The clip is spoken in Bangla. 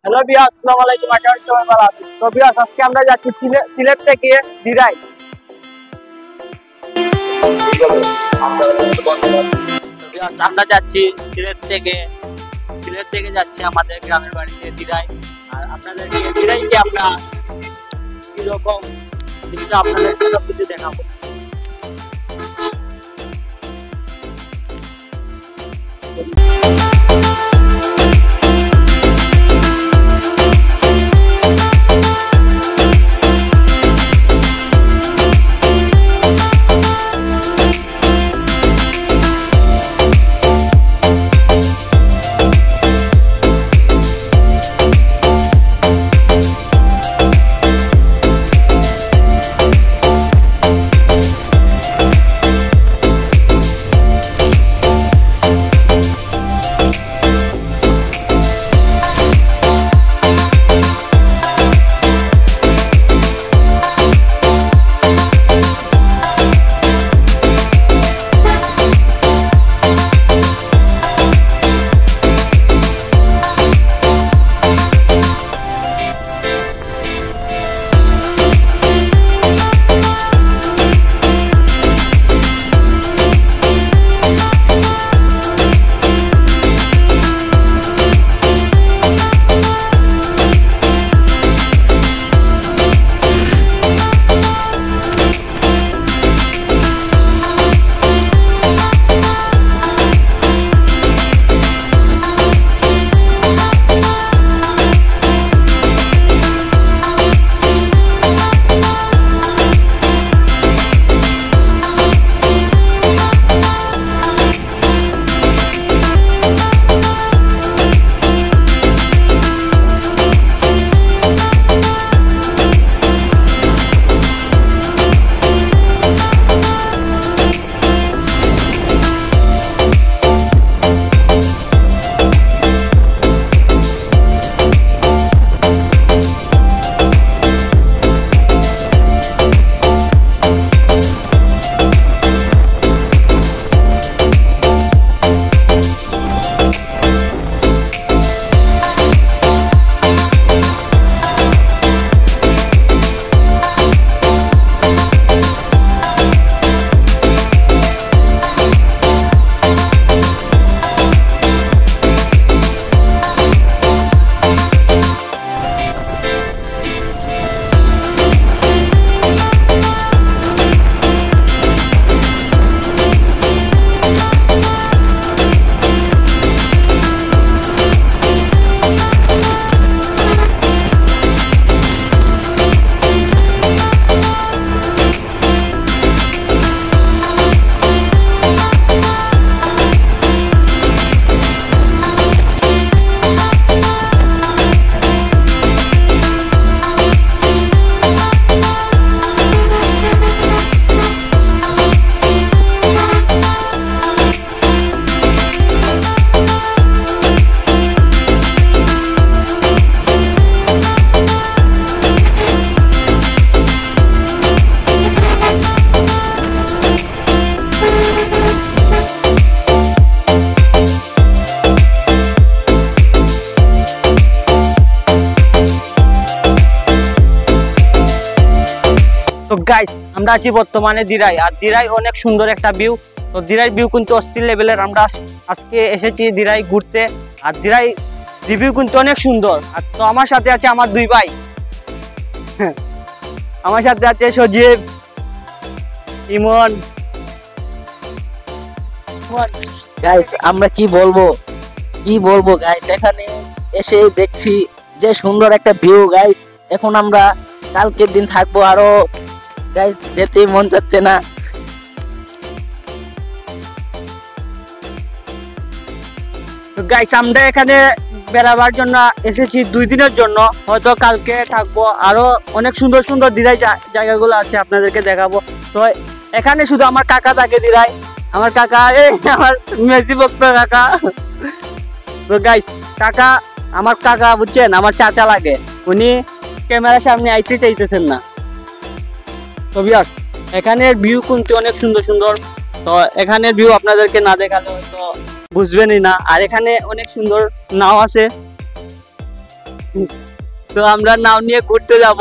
হ্যালো বিয়াস, আসসালামু আলাইকুম। আশা করি সবাই ভালো আছেন। তো বিয়াস, আজকে আমরা যাচ্ছি সিলেট থেকে দিরাই। বিয়াস, আমরা যাচ্ছি সিলেট থেকে যাচ্ছি আমাদের গ্রামের বাড়িতে দিরাই। আর আপনাদেরকে দিরাইকে আমরা কিরকম জিনিসটা আপনাদেরকে সব কিছু দেখাবো। তো গাইস, আমরা আছি বর্তমানে দিরাই। আর দিরাই অনেক সুন্দর একটা ভিউ। তো দিরাই ভিউ কিন্তু অস্থির লেভেলের। আমরা আজকে এসেছি দিরাই ঘুরতে। আর দিরাই রিভিউ কিন্তু অনেক সুন্দর। আর তো আমার সাথে আছে আমার দুই ভাই। আমার সাথে আছে সজীব, ইমন। গাইস, আমরা কি বলবো গাইস, এখানে এসে দেখছি যে সুন্দর একটা ভিউ গাইস। এখন আমরা কালকের দিন থাকবো আরো গাইস, যেতেই মন যাচ্ছে না। তো গাইস, আমরা এখানে বেড়াবার জন্য এসেছি 2 দিনের জন্য। হয়তো কালকে থাকবো। আরো অনেক সুন্দর সুন্দর দিরাই জায়গাগুলো আছে, আপনাদেরকে দেখাবো। তো এখানে শুধু আমার কাকা থাকে দিরাই। আমার কাকা, আমার মেসি ভক্ত কাকা। তো গাইস, আমার কাকা বুঝছেন, আমার চাচা লাগে। উনি ক্যামেরার সামনে আইতে চাইতেছেন না। তো ভিউয়ার্স, এখানের ভিউ কিন্তু অনেক সুন্দর সুন্দর। তো এখানের ভিউ আপনাদেরকে না দেখালে হয়তো বুঝবেনই না। আর এখানে অনেক সুন্দর নাও আছে। তো আমরা নাও নিয়ে ঘুরতে যাব।